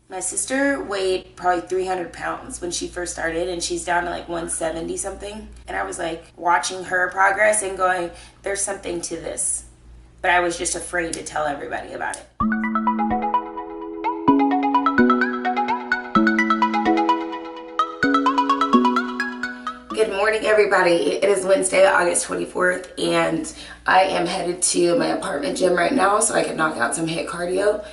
My sister weighed probably 300 pounds when she first started, and she's down to like 170 something. And I was like watching her progress and going, there's something to this. But I was just afraid to tell everybody about it. Good morning, everybody. It is Wednesday, August 24th, and I am headed to my apartment gym right now so I can knock out some HIIT cardio.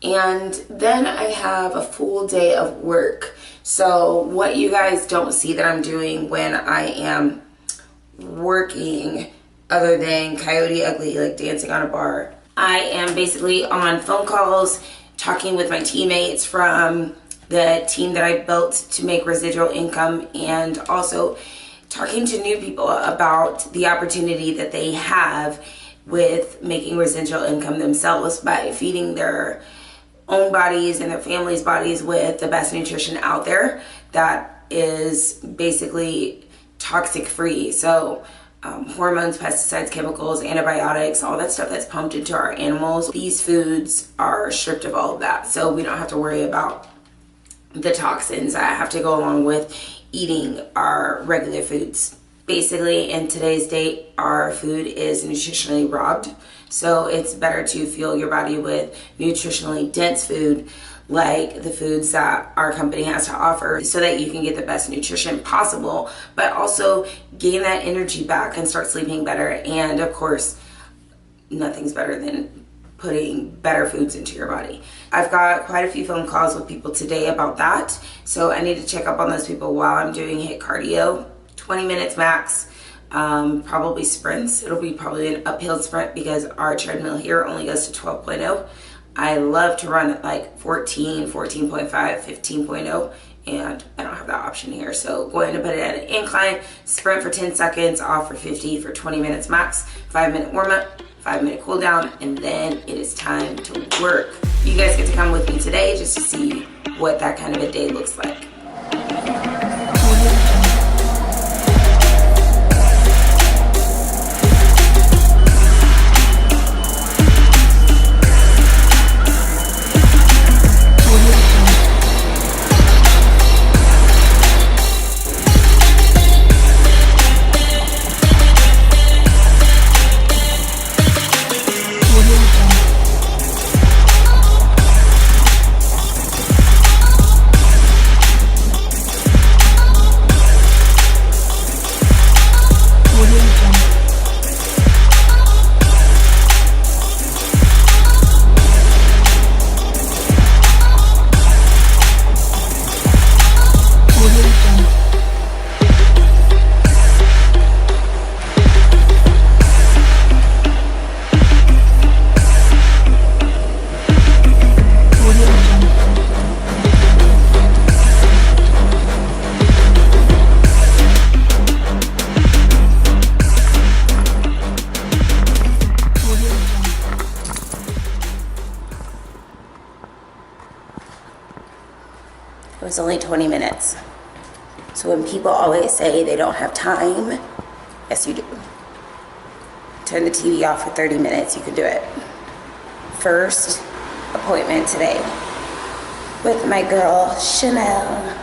And then I have a full day of work. So what you guys don't see that I'm doing when I am working, other than Coyote Ugly, like dancing on a bar, I am basically on phone calls, talking with my teammates from the team that I built to make residual income, and also talking to new people about the opportunity that they have with making residual income themselves by feeding their own bodies and their families' bodies with the best nutrition out there that is basically toxic free. So hormones, pesticides, chemicals, antibiotics, all that stuff that's pumped into our animals, these foods are stripped of all of that. So we don't have to worry about the toxins that have to go along with eating our regular foods. Basically, in today's date, our food is nutritionally robbed. So it's better to fuel your body with nutritionally dense food, like the foods that our company has to offer, so that you can get the best nutrition possible, but also gain that energy back and start sleeping better. And of course, nothing's better than putting better foods into your body. I've got quite a few phone calls with people today about that. So I need to check up on those people while I'm doing HIIT cardio, 20 minutes max. Probably sprints. It'll be probably an uphill sprint because our treadmill here only goes to 12.0. I love to run at like 14, 14.5, 15.0, and I don't have that option here. So going to put it at an incline, sprint for 10 seconds, off for 50 for 20 minutes max, 5-minute warm up, 5-minute cool down, and then it is time to work. You guys get to come with me today just to see what that kind of a day looks like. It was only 20 minutes. So when people always say they don't have time, yes you do. Turn the TV off for 30 minutes, you can do it. First appointment today with my girl, Chanel.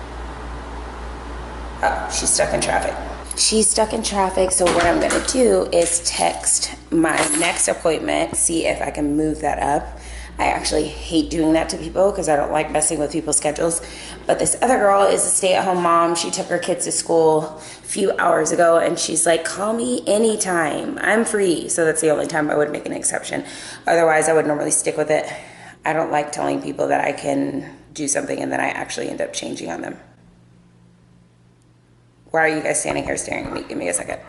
Oh, she's stuck in traffic. She's stuck in traffic, so what I'm gonna do is text my next appointment, see if I can move that up. I actually hate doing that to people because I don't like messing with people's schedules. But this other girl is a stay-at-home mom. She took her kids to school a few hours ago, and she's like, call me anytime. I'm free. So that's the only time I would make an exception. Otherwise, I would normally stick with it. I don't like telling people that I can do something and then I actually end up changing on them. Why are you guys standing here staring at me? Give me a second.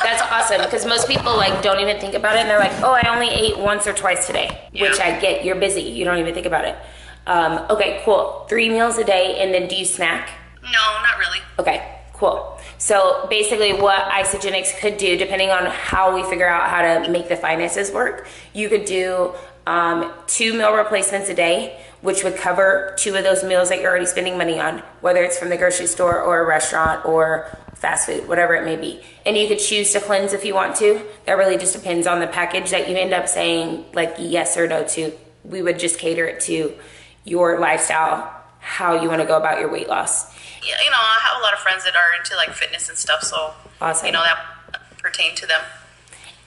That's awesome, because most people like don't even think about it, and they're like, oh, I only ate once or twice today, which I get. You're busy. You don't even think about it. Okay, cool. 3 meals a day, and then do you snack? No, not really. Okay, cool. So basically what Isagenix could do, depending on how we figure out how to make the finances work, you could do 2 meal replacements a day, which would cover 2 of those meals that you're already spending money on, whether it's from the grocery store or a restaurant or fast food, whatever it may be. And you could choose to cleanse if you want to. That really just depends on the package that you end up saying like yes or no to. We would just cater it to your lifestyle, how you want to go about your weight loss. Yeah, I have a lot of friends that are into like fitness and stuff, so Awesome. That pertain to them.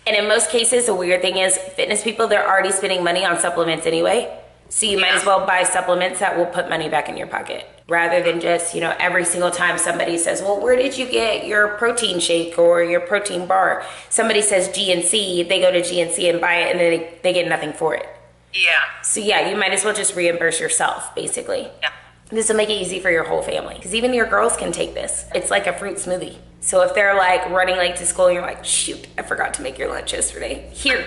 And in most cases, the weird thing is fitness people, they're already spending money on supplements anyway. So you might as well buy supplements that will put money back in your pocket rather than just, every single time somebody says, well, where did you get your protein shake or your protein bar? Somebody says GNC, they go to GNC and buy it and then they get nothing for it. Yeah. So yeah, you might as well just reimburse yourself, basically. Yeah. This will make it easy for your whole family because even your girls can take this. It's like a fruit smoothie. So if they're like running late to school and you're like, shoot, I forgot to make your lunch yesterday. Here,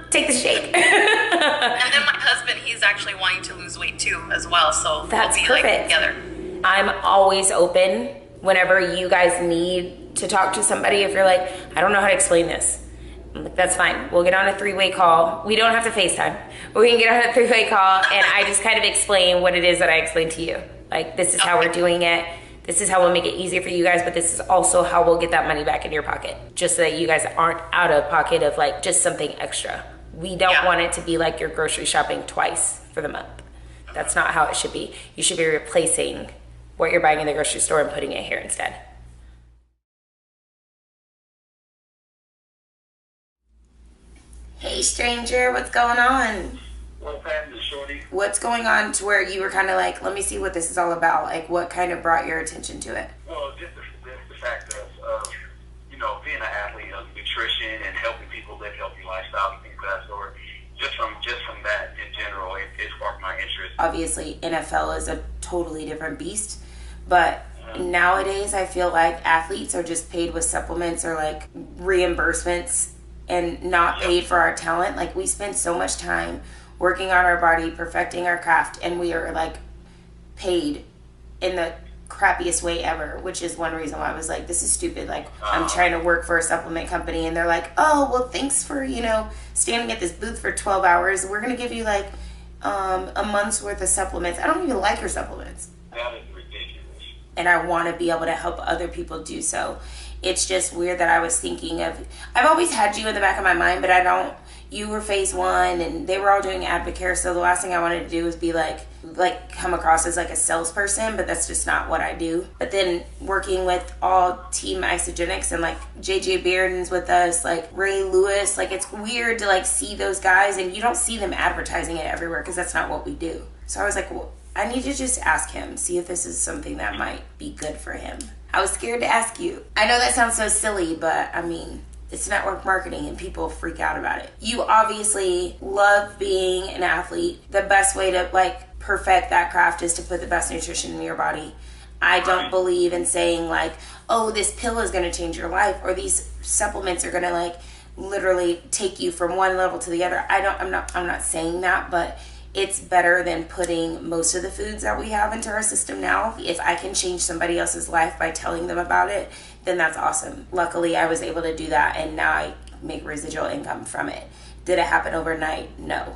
take the shake. And then my husband, he's actually wanting to lose weight too as well. So that's we'll be perfect. Like together. I'm always open whenever you guys need to talk to somebody. If you're like, I don't know how to explain this. I'm like, that's fine. We'll get on a 3-way call. We don't have to FaceTime. We can get on a 3-way call and I just kind of explain what it is that I explained to you. Like, this is how we're doing it. This is how we'll make it easier for you guys, but this is also how we'll get that money back in your pocket. Just so that you guys aren't out of pocket of like just something extra. We don't want it to be like you're grocery shopping twice for the month. That's not how it should be. You should be replacing what you're buying in the grocery store and putting it here instead. Hey stranger, what's going on? What's happening, shorty? What's going on to where you were kind of like, let me see what this is all about? Like, what kind of brought your attention to it? Well, just the fact of being an athlete of nutrition and helping people live healthy lifestyles and things of that sort. Just from that in general, it sparked my interest. Obviously, NFL is a totally different beast, but nowadays I feel like athletes are just paid with supplements or like reimbursements and not paid for our talent. Like, we spend so much time working on our body, perfecting our craft, and we are like paid in the crappiest way ever, which is one reason why I was like, this is stupid. Like, I'm trying to work for a supplement company and they're like, oh, well, thanks for, standing at this booth for 12 hours. We're going to give you like a month's worth of supplements. I don't even like your supplements. That is ridiculous. And I want to be able to help other people do so. It's just weird that I was thinking of, I've always had you in the back of my mind, but you were phase 1 and they were all doing Advocare. So the last thing I wanted to do was be like come across as like a salesperson, but that's just not what I do. But then working with all team Isagenix and like JJ Bearden's with us, like Ray Lewis, like it's weird to like see those guys and you don't see them advertising it everywhere because that's not what we do. So I was like, well, I need to just ask him, see if this is something that might be good for him. I was scared to ask you. I know that sounds so silly, but I mean, it's network marketing and people freak out about it. You obviously love being an athlete. The best way to like perfect that craft is to put the best nutrition in your body. I don't believe in saying like, oh, this pill is going to change your life or these supplements are going to like literally take you from one level to the other. I'm not saying that, but it's better than putting most of the foods that we have into our system now. If I can change somebody else's life by telling them about it, then that's awesome. Luckily, I was able to do that, and now I make residual income from it. Did it happen overnight? No.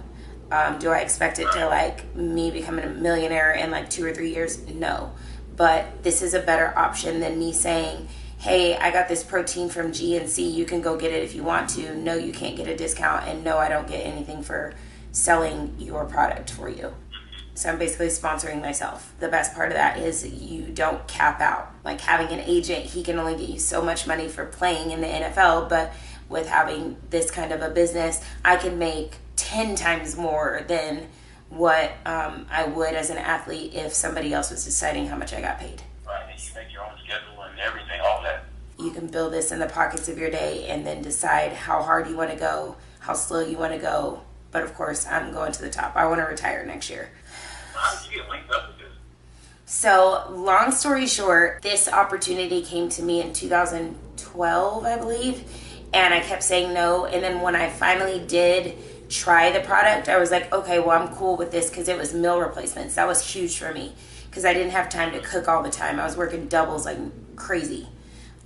Do I expect it to like me becoming a millionaire in like 2 or 3 years? No. But this is a better option than me saying, hey, I got this protein from GNC. You can go get it if you want to. No, you can't get a discount, and no, I don't get anything for selling your product for you. So I'm basically sponsoring myself. The best part of that is you don't cap out. Like having an agent, he can only get you so much money for playing in the NFL, but with having this kind of a business, I can make 10 times more than what I would as an athlete if somebody else was deciding how much I got paid. Right, and you make your own schedule and everything, all that. You can build this in the pockets of your day and then decide how hard you want to go, how slow you want to go. But of course, I'm going to the top. I want to retire next year. How did you get linked up with this? So, long story short, this opportunity came to me in 2012, I believe. And I kept saying no. And then when I finally did try the product, I was like, okay, well, I'm cool with this because it was meal replacements. That was huge for me because I didn't have time to cook all the time. I was working doubles like crazy.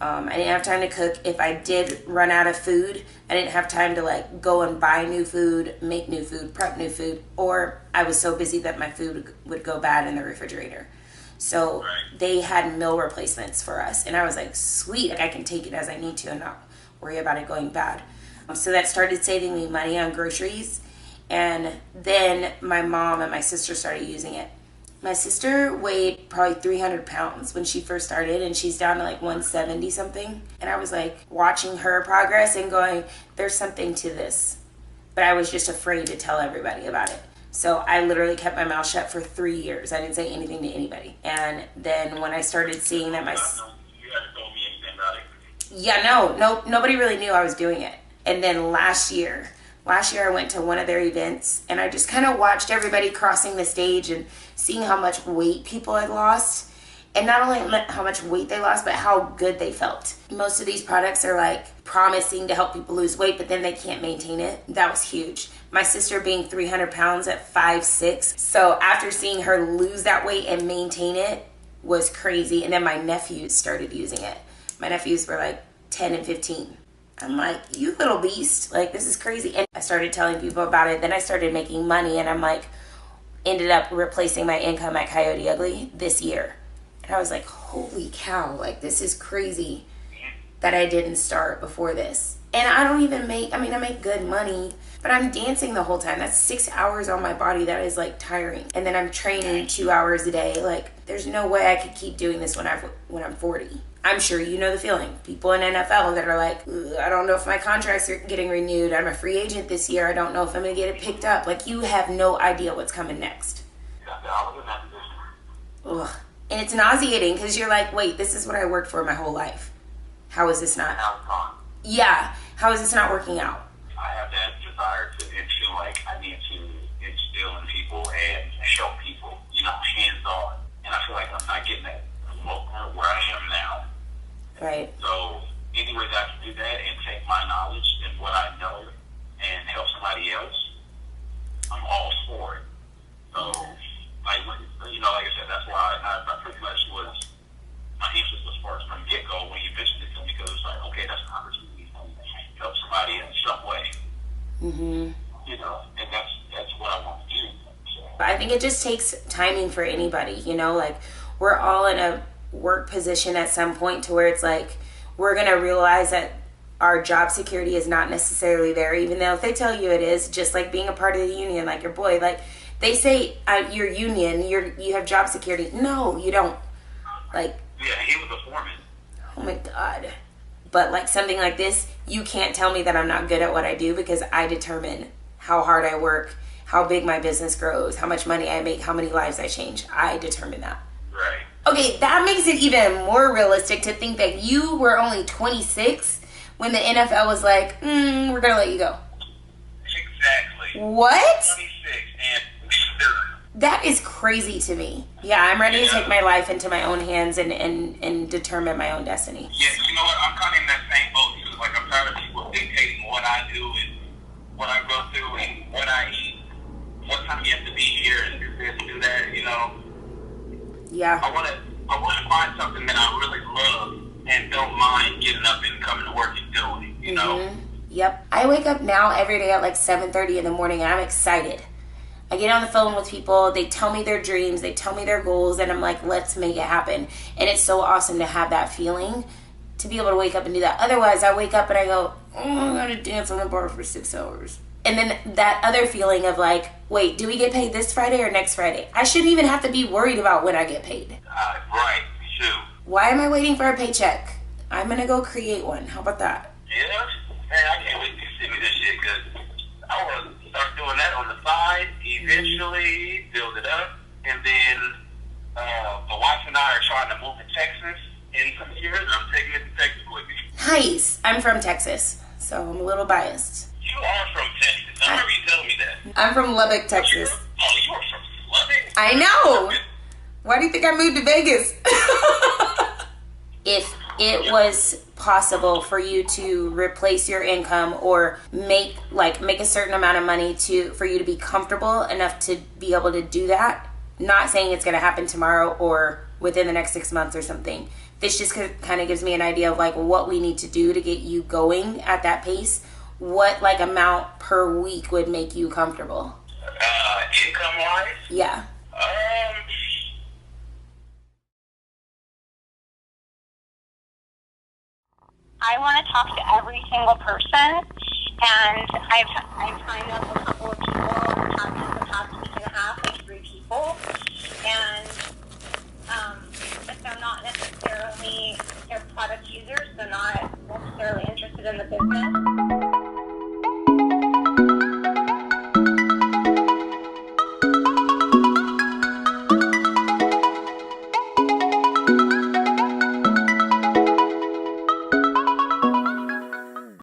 I didn't have time to cook. If I did run out of food, I didn't have time to like go and buy new food, make new food, prep new food, or I was so busy that my food would go bad in the refrigerator. So they had meal replacements for us. And I was like, sweet, like I can take it as I need to and not worry about it going bad. So that started saving me money on groceries. And then my mom and my sister started using it. My sister weighed probably 300 pounds when she first started, and she's down to like 170 something. And I was like watching her progress and going, there's something to this. But I was just afraid to tell everybody about it. So I literally kept my mouth shut for 3 years. I didn't say anything to anybody. And then when I started seeing that my... You haven't told me anything about it. Yeah, nobody really knew I was doing it. And then last year I went to one of their events, and I just kind of watched everybody crossing the stage and seeing how much weight people had lost. And not only how much weight they lost, but how good they felt. Most of these products are like promising to help people lose weight, but then they can't maintain it. That was huge. My sister being 300 pounds at 5'6". So after seeing her lose that weight and maintain it was crazy. And then my nephews started using it. My nephews were like 10 and 15. I'm like, you little beast, like this is crazy. And I started telling people about it. Then I started making money, and I'm like, ended up replacing my income at Coyote Ugly this year. And I was like, holy cow, like this is crazy that I didn't start before this. And I don't even make, I make good money, but I'm dancing the whole time. That's 6 hours on my body. That is like tiring. And then I'm training 2 hours a day. Like there's no way I could keep doing this when I'm 40. I'm sure you know the feeling. People in NFL that are like, I don't know if my contracts are getting renewed. I'm a free agent this year. I don't know if I'm going to get it picked up. Like you have no idea what's coming next. Yeah, I was in that position. Ugh. And it's nauseating because you're like, wait, this is what I worked for my whole life. How is this not? Now it's gone. Yeah. How is this not working out? I have that desire to feel like I need to instill in people and show people, hands on. And I feel like I'm not getting that where I am now. Right. So any ways I can do that and take my knowledge and what I know and help somebody else, I'm all for it. So, like I said, that's why I pretty much was, my interest was first from get-go when you mentioned it to me, because it's like, okay, that's an opportunity to help somebody in some way. Mm-hmm. And that's what I want to do. So. I think it just takes timing for anybody, like we're all in a work position at some point to where it's like we're going to realize that our job security is not necessarily there, even though if they tell you it is, just like being a part of the union, like your boy, like they say you're union, you have job security. No, you don't. Like, yeah, he was a foreman. Oh my God. But like something like this, you can't tell me that I'm not good at what I do, because I determine how hard I work, how big my business grows, how much money I make, how many lives I change. I determine that. Right. Okay, that makes it even more realistic to think that you were only 26 when the NFL was like, we're going to let you go. Exactly. What? 26 and that is crazy to me. Yeah, I'm ready to take my life into my own hands and determine my own destiny. Yeah, you know what? I'm kind of in that same boat too. Like, I'm tired of people dictating what I do and what I go through and what I eat, what time you have to be here and do this and do that, Yeah. I want to find something that I really love and don't mind getting up and coming to work and doing, Mm-hmm. Yep. I wake up now every day at like 7:30 in the morning, and I'm excited. I get on the phone with people, they tell me their dreams, they tell me their goals, and I'm like, let's make it happen. And it's so awesome to have that feeling, to be able to wake up and do that. Otherwise, I wake up and I go, I'm going to dance on the bar for 6 hours. And then that other feeling of like, wait, do we get paid this Friday or next Friday? I shouldn't even have to be worried about when I get paid. Right, shoot. Why am I waiting for a paycheck? I'm going to go create one. How about that? Yeah? Man, I can't wait to see me this shit, because I want to start doing that on the side, eventually build it up, and then my wife and I are trying to move to Texas in some years, and I'm taking it to Texas with me. Nice. I'm from Texas, so I'm a little biased. You are from Texas. I remember you telling me that. I'm from Lubbock, Texas. You are from Lubbock? I know. Why do you think I moved to Vegas? If it was possible for you to replace your income or make a certain amount of money for you to be comfortable enough to be able to do that, not saying it's going to happen tomorrow or within the next 6 months or something. This just kind of gives me an idea of like what we need to do to get you going at that pace. What like amount per week would make you comfortable? Income wise? Yeah. I want to talk to every single person, and I've signed up a couple of people talked to the past week and a half with 3 people, and if they're not necessarily, they're product users, they're not necessarily interested in the business.